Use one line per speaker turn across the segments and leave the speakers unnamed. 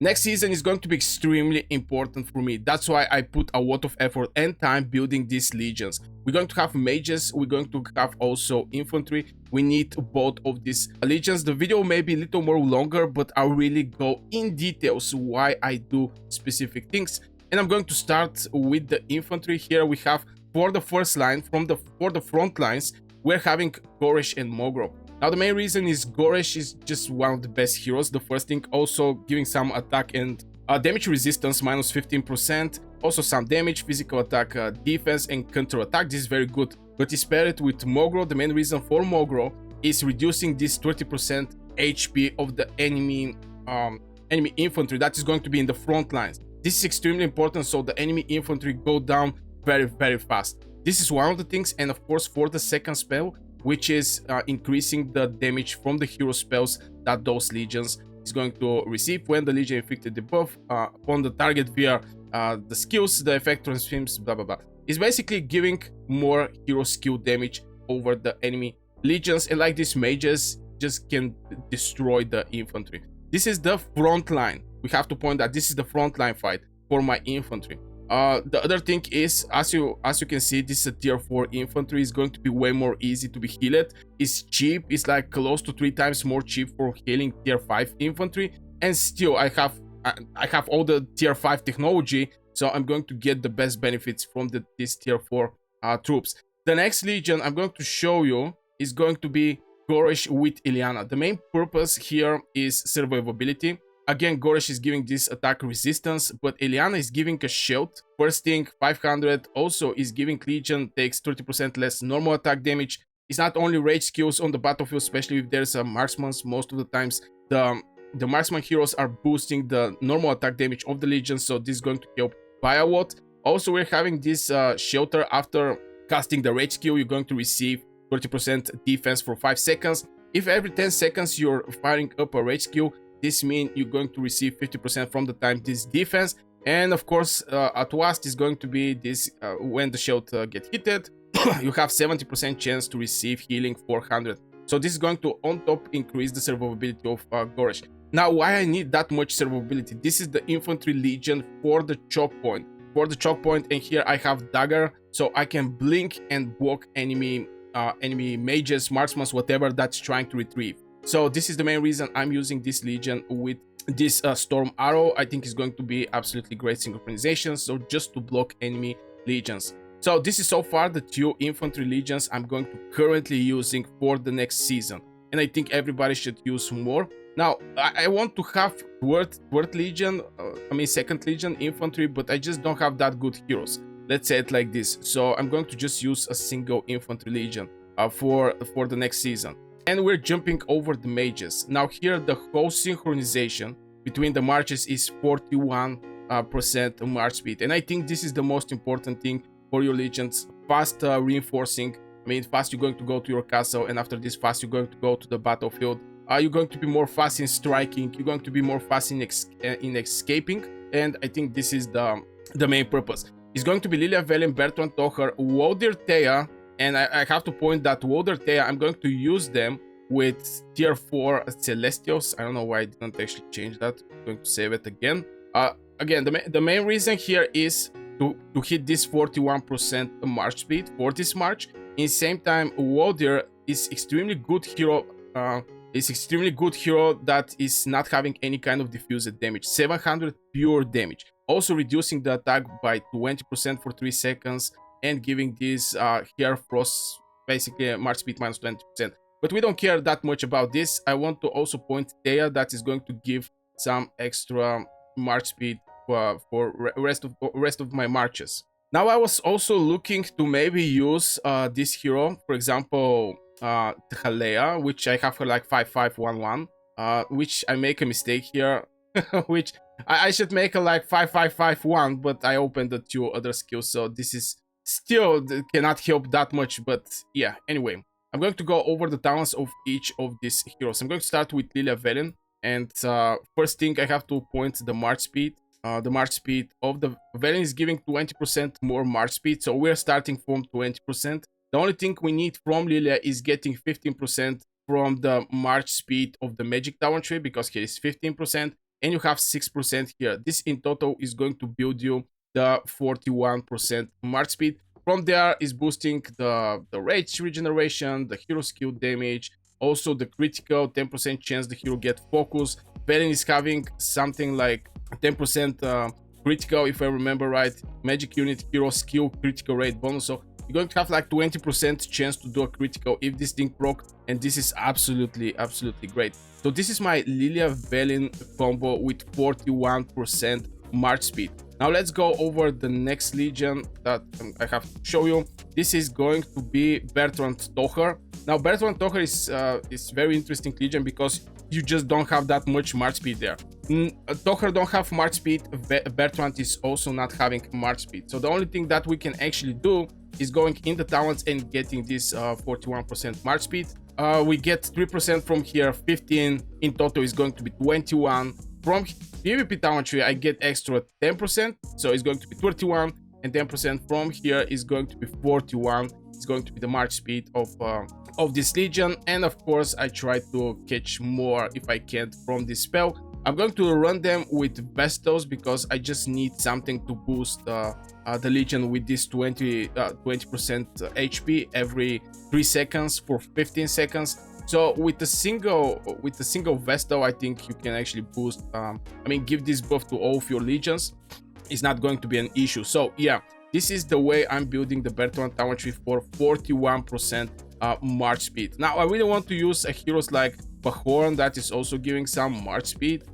Next season is going to be extremely important for me. That's why I put a lot of effort and time building these legions. We're going to have mages, we're going to have also infantry. We need both of these legions. The video may be a little more longer, but I'll really go in details why I do specific things. And I'm going to start with the infantry. Here we have, for the first line, for the front lines, we're having Goresh and Mogro. Now the main reason is Goresh is just one of the best heroes. The first thing, also giving some attack and damage resistance, minus 15%. Also some damage, physical attack, defense, and counter attack. This is very good. But it's paired with Mogro. The main reason for Mogro is reducing this 30% HP of the enemy infantry that is going to be in the front lines. This is extremely important, so the enemy infantry go down very, very fast. This is one of the things, and of course for the second spell, which is increasing the damage from the hero spells that those legions is going to receive when the legion inflicted debuff upon the target via the skills, the effect transforms, blah blah blah. It's basically giving more hero skill damage over the enemy legions, and like these mages just can destroy the infantry. This is the front line. We have to point that this is the front line fight for my infantry. The other thing is, as you can see, this is a tier 4 infantry. Is going to be way more easy to be healed. It's cheap. It's like close to 3 times more cheap for healing tier 5 infantry. And still, I have all the tier 5 technology, so I'm going to get the best benefits from this tier 4 troops. The next legion I'm going to show you is going to be Goresh with Ilyana. The main purpose here is survivability. Again, Goresh is giving this attack resistance, but Ilyana is giving a shield. First thing, 500 also is giving Legion, takes 30% less normal attack damage. It's not only rage skills on the battlefield, especially if there's a marksman. Most of the times, the marksman heroes are boosting the normal attack damage of the Legion, so this is going to help by a lot. Also, we're having this shelter. After casting the rage skill, you're going to receive 30% defense for 5 seconds. If every 10 seconds you're firing up a rage skill, this means you're going to receive 50% from the time this defense. And of course, at last is going to be this when the shield get hit, you have 70% chance to receive healing 400. So this is going to on top increase the survivability of Goresh. Now, why I need that much survivability? This is the infantry legion for the choke point. And here I have dagger, so I can blink and block enemy mages, marksmen, whatever that's trying to retrieve. So this is the main reason I'm using this legion with this storm arrow. I think is going to be absolutely great synchronization, so just to block enemy legions. So this is so far the 2 infantry legions I'm going to currently using for the next season, and I think everybody should use more. Now I want to have third legion, second legion infantry, but I just don't have that good heroes. Let's say it like this. So I'm going to just use a single infantry legion for the next season. And we're jumping over the mages. Now here the whole synchronization between the marches is 41% march speed. And I think this is the most important thing for your legions. Fast reinforcing. Fast you're going to go to your castle, and after this fast you're going to go to the battlefield. You're going to be more fast in striking. You're going to be more fast in escaping. And I think this is the main purpose. It's going to be Lilia Velen, Bertrand Tocher, Wodir Thea. And I have to point that Wodir Thea, I'm going to use them with tier 4 Celestials. I don't know why I didn't actually change that. I'm going to save it again. Again, the main reason here is to hit this 41% march speed for this march. In the same time, Wodir is extremely good hero. That is not having any kind of diffused damage. 700 pure damage. Also reducing the attack by 20% for 3 seconds. And giving this hair frost, basically march speed minus 20%. But we don't care that much about this. I want to also point Thea that is going to give some extra march speed for rest of my marches. Now I was also looking to maybe use this hero, for example, Thalea, which I have for like 5511, which I make a mistake here, which I should make a like 5551, but I opened the 2 other skills, so this is still cannot help that much. But yeah, anyway, I'm going to go over the talents of each of these heroes. I'm going to start with Lilia Velen, and first thing I have to point the march speed. The march speed of the Velen is giving 20% more march speed, so we're starting from 20%. The only thing we need from Lilia is getting 15% from the march speed of the magic talent tree, because here is 15%, and you have 6% here. This in total is going to build you the 41% march speed. From there is boosting the rage regeneration, the hero skill damage, also the critical 10% chance the hero get focus. Velen is having something like 10% critical, if I remember right. Magic unit hero skill critical rate bonus. So you're going to have like 20% chance to do a critical if this thing proc, and this is absolutely great. So this is my Lilia Velen combo with 41% march speed. Now let's go over the next legion that I have to show you. This is going to be Bertrand Tocher. Now Bertrand Tocher is very interesting legion because you just don't have that much march speed there. Tocher don't have march speed. Bertrand is also not having march speed. So the only thing that we can actually do is going in the talents and getting this 41% march speed. We get 3% from here, 15 in total is going to be 21. From PvP talent tree I get extra 10%, so it's going to be 31, and 10% from here is going to be 41. It's going to be the march speed of this legion, and of course I try to catch more if I can from this spell. I'm going to run them with Vestos because I just need something to boost the legion with this 20% HP every 3 seconds for 15 seconds. So with the single Vestal, I think you can actually boost, give this buff to all of your legions. It's not going to be an issue. So yeah, this is the way I'm building the Bertrand Tower tree for 41% march speed. Now I really want to use heroes like Bahorn that is also giving some march speed,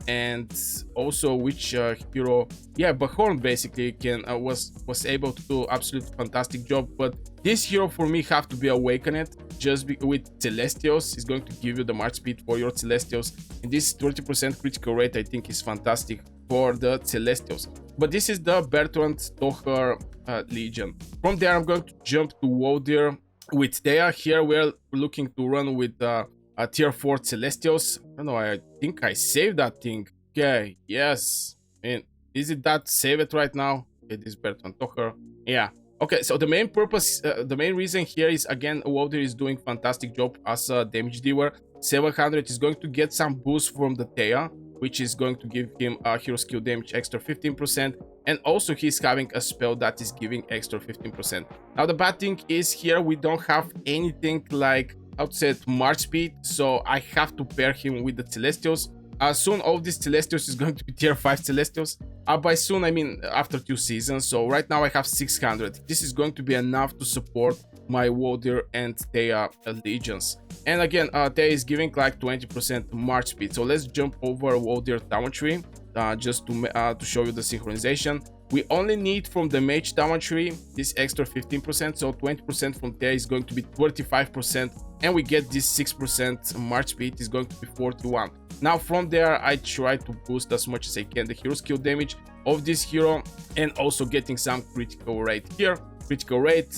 and also which hero, yeah, Bahorn basically can was able to do absolutely fantastic job. But this hero for me have to be Awakened, just with Celestials is going to give you the march speed for your Celestials, and this 30% critical rate I think is fantastic for the Celestials. But this is the Bertrand Tocher legion. From there I'm going to jump to Wodir with Thea. Here we're looking to run with tier 4 Celestials. I don't know, I think I saved that thing. Okay, yes. And is it that save it right now? Okay, this Bertrand Tocher. Yeah. Okay, so the main purpose, the main reason here is, again, Wodir is doing fantastic job as a damage dealer. 700 is going to get some boost from the Thea, which is going to give him a hero skill damage extra 15%, and also he's having a spell that is giving extra 15%. Now the bad thing is here we don't have anything like, how to say it, march speed, so I have to pair him with the Celestials. Soon all of these Celestials is going to be tier 5 Celestials. By soon I mean after 2 seasons, so right now I have 600. This is going to be enough to support my Wodir and Thea legions. And again, Thea is giving like 20% march speed. So let's jump over Wodir Tower tree just to show you the synchronization. We only need from the Mage Tower tree this extra 15%, so 20% from Thea is going to be 35%, and we get this 6% march speed is going to be 41. Now from there I try to boost as much as I can the hero skill damage of this hero, and also getting some critical rate here.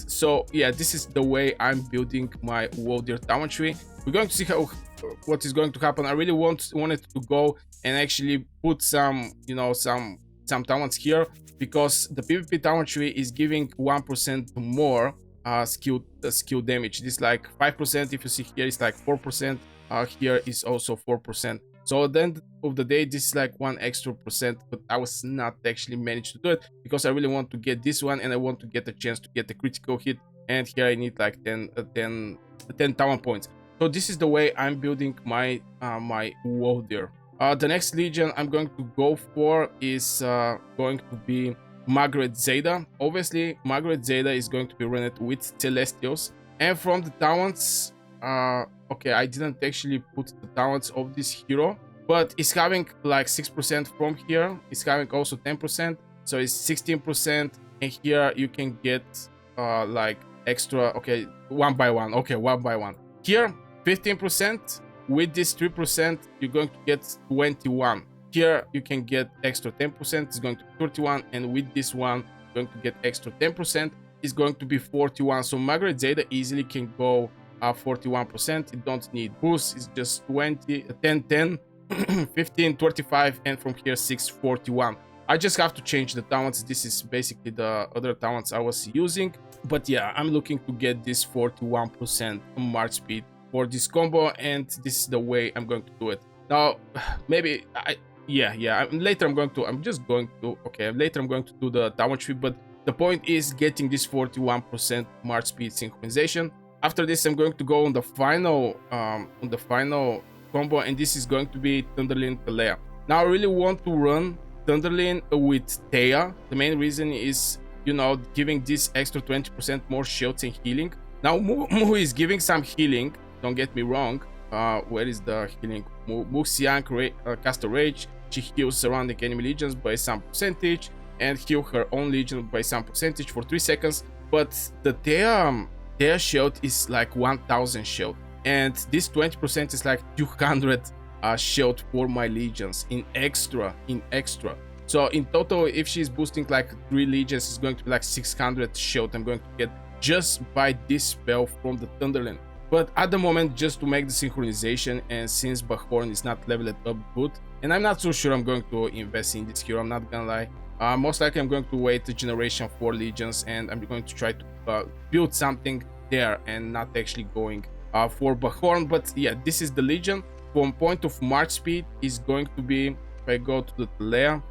So yeah, this is the way I'm building my Wodir Tower tree. We're going to see what is going to happen. I really wanted to go and actually put some, you know, some talents here, because the PvP talent tree is giving 1% more skill damage. This like 5%, if you see here it's like 4%, here is also 4%. So at the end of the day, this is like 1 extra percent, but I was not actually managed to do it because I really want to get this one, and I want to get a chance to get the critical hit, and here I need like 10 talent points. So this is the way I'm building my my Wodir. The next legion I'm going to go for is going to be Margaret Zeta. Obviously, Margaret Zeta is going to be run with Celestials. And from the talents, okay, I didn't actually put the talents of this hero, but it's having like 6% from here. It's having also 10%, so it's 16%. And here you can get like extra, okay, one by one. Okay, one by one. Here, 15%. With this 3%, you're going to get 21. Here, you can get extra 10%. It's going to be 31. And with this one, you're going to get extra 10%. It's going to be 41. So Margaret Zeta easily can go 41%. It don't need boost. It's just 20, 10, 10, 15, 25, and from here 6, 41. I just have to change the talents. This is basically the other talents I was using. But yeah, I'm looking to get this 41% march speed for this combo, and this is the way I'm going to do it. Now, maybe Yeah. Later I'm just going to, okay, later I'm going to do the downward tree, but the point is getting this 41% march speed synchronization. After this, I'm going to go on the final combo, and this is going to be Thunderlin Kalea. Now I really want to run Thunderlin with Thea. The main reason is, giving this extra 20% more shields and healing. Now Mu is giving some healing, don't get me wrong. Where is the healing? Muxiang cast a rage. She heals surrounding enemy legions by some percentage and heal her own legion by some percentage for 3 seconds. But the Thea shield is like 1000 shield, and this 20% is like 200 shield for my legions in extra. So in total, if she's boosting like 3 legions, it's going to be like 600 shield I'm going to get just by this spell from the Thunderlin. But at the moment, just to make the synchronization, and since Bahorn is not leveled up good, and I'm not so sure I'm going to invest in this hero, I'm not gonna lie. Most likely I'm going to wait the generation 4 legions, and I'm going to try to build something there and not actually going for Bahorn. But yeah, this is the legion. From point of march speed is going to be, if I go to the Leia,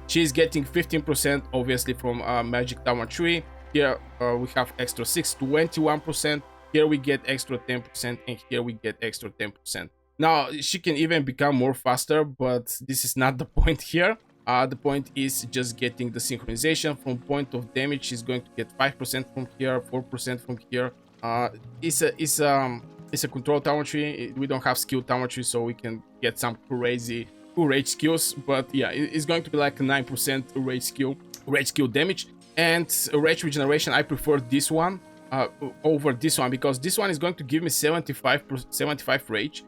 she's getting 15% obviously from Magic Tower 3. Here we have extra 6, 21%. Here we get extra 10%, and here we get extra 10%. Now, she can even become more faster, but this is not the point here. The point is just getting the synchronization. From point of damage, she's going to get 5% from here, 4% from here. It's a control tower tree. We don't have skill tower tree, so we can get some crazy rage skills. But yeah, it's going to be like a 9% rage skill damage. And rage regeneration, I prefer this one over this one, because this one is going to give me 75 rage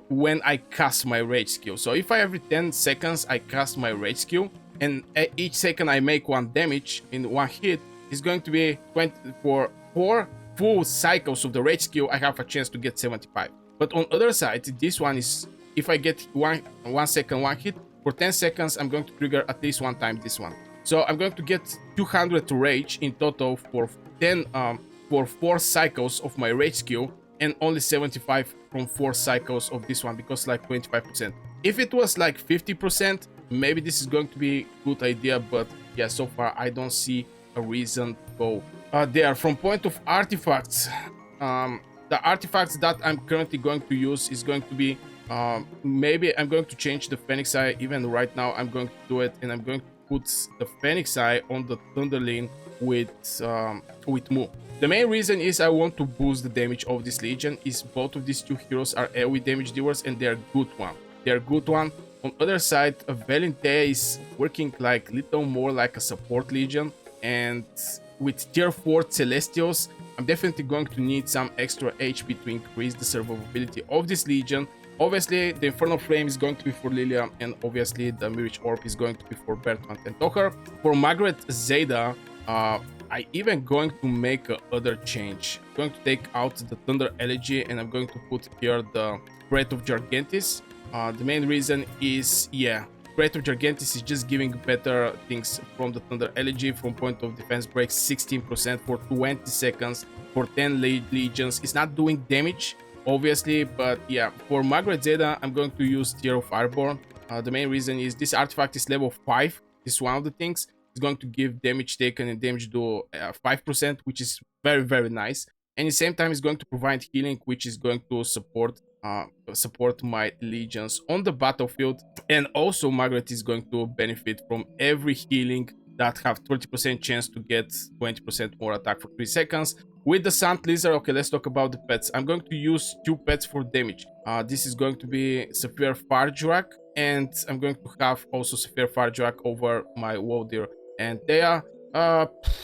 when I cast my rage skill. So if every 10 seconds I cast my rage skill, and each second I make 1 damage in 1 hit, it's going to be 20 for 4 full cycles of the rage skill. I have a chance to get 75. But on other side, this one is, if I get 1 second 1 hit, for 10 seconds I'm going to trigger at least 1 time this one. So I'm going to get 200 rage in total for 4 cycles of my rage skill, and only 75 from 4 cycles of this one, because like 25%. If it was like 50%, maybe this is going to be a good idea, but yeah, so far I don't see a reason to go there. From point of artifacts, the artifacts that I'm currently going to use is going to be, maybe I'm going to change the Phoenix Eye. Even right now I'm going to do it, and I'm going to put the Phoenix Eye on the Thunderlin with Mu. The main reason is I want to boost the damage of this legion. Is both of these 2 heroes are AoE damage dealers, and they're good one. On other side, Valentea is working like little more like a support legion, and with tier 4 Celestials, I'm definitely going to need some extra HP to increase the survivability of this legion. Obviously, the Infernal Flame is going to be for Lilia, and obviously the Mirage Orb is going to be for Bertrand and Tocher. For Margaret Zeta, I even going to make other change. I'm going to take out the Thunder Elegy, and I'm going to put here the Breath of Gigantis. The main reason is, yeah, Breath of Gigantis is just giving better things from the Thunder Elegy. From point of defense break 16% for 20 seconds for 10 legions. It's not doing damage, obviously, but yeah, for Margaret Zeta, I'm going to use Tear of Fireborn. The main reason is this artifact is level 5. This is one of the things. It's going to give damage taken and damage do 5%, which is very, very nice. And at the same time, it's going to provide healing, which is going to support my legions on the battlefield. And also, Margaret is going to benefit from every healing that have 30% chance to get 20% more attack for 3 seconds. With the Sand Lizard, okay, let's talk about the pets. I'm going to use 2 pets for damage. This is going to be Sapphire Farjuak, and I'm going to have also Sapphire Farjuak over my Wodir and Thea.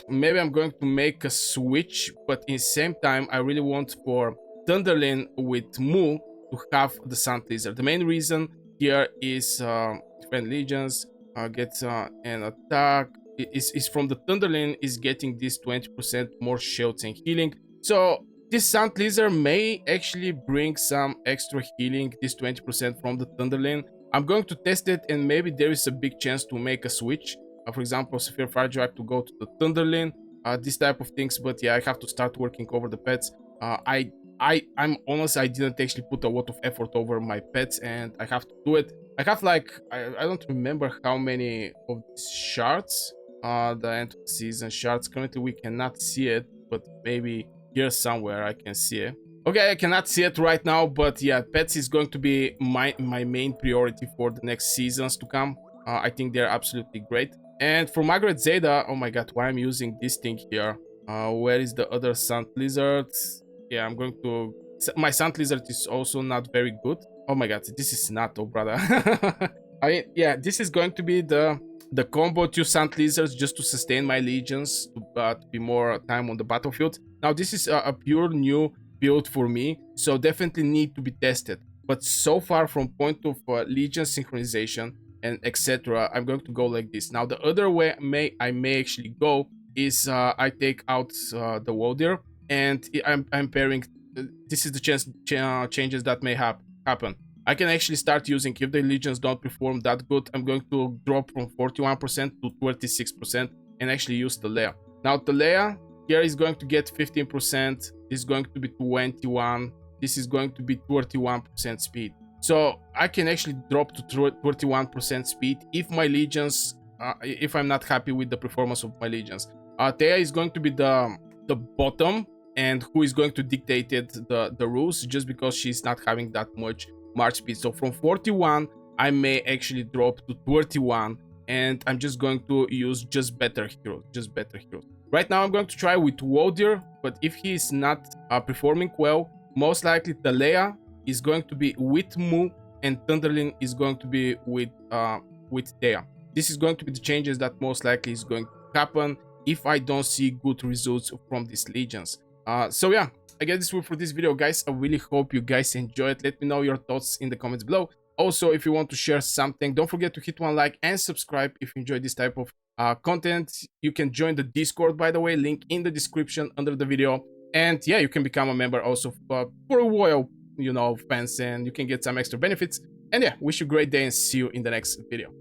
Maybe I'm going to make a switch, but in the same time, I really want for Thunderlin with Mu to have the Sand Lizard. The main reason here is defend legions, get an attack. Is from the Thunderlin is getting this 20% more shields and healing. So this Sand Lizard may actually bring some extra healing, this 20% from the Thunderlin. I'm going to test it, and maybe there is a big chance to make a switch. For example, Sapphire Farjuak to go to the Thunderlin, this type of things. But yeah, I have to start working over the pets. I'm honest, I didn't actually put a lot of effort over my pets, and I have to do it. I have like I don't remember how many of these shards. The end of season shards. Currently we cannot see it, but maybe here somewhere I can see it. Okay, I cannot see it right now, but yeah, pets is going to be my main priority for the next seasons to come. I think they're absolutely great. And for Margaret Zeta, oh my god, why I'm using this thing here? Where is the other sand lizard? Yeah, I'm going to... My sand lizard is also not very good. Oh my god, this is not, oh brother. I mean, yeah, this is going to be the combo 2 sand lizards just to sustain my legions, to be more time on the battlefield. Now, this is a pure new build for me, so definitely need to be tested. But so far, from point of legion synchronization and etc., I'm going to go like this. Now, the other way I may actually go is I take out the Wodir, and I'm pairing. This is the changes that may happen. I can actually start using, if the legions don't perform that good, I'm going to drop from 41% to 26% and actually use the Leia. Now, the Leia here is going to get 15%, this is going to be 21, this is going to be 31% speed. So I can actually drop to 31% speed if my legions, if I'm not happy with the performance of my legions. Thea is going to be the bottom, and who is going to dictate the rules, just because she's not having that much march speed. So from 41, I may actually drop to 31, and I'm just going to use just better heroes. Right now, I'm going to try with Wodir, but if he is not performing well, most likely the Leia is going to be with Mu, and Thunderlin is going to be with Thea. This is going to be the changes that most likely is going to happen if I don't see good results from these legions. So yeah, I guess this will for this video, guys. I really hope you guys enjoy it. Let me know your thoughts in the comments below. Also, if you want to share something, don't forget to hit one like and subscribe if you enjoy this type of content. You can join the Discord, by the way, link in the description under the video. And yeah, you can become a member also for a loyal, fans, and you can get some extra benefits. And yeah, wish you a great day and see you in the next video.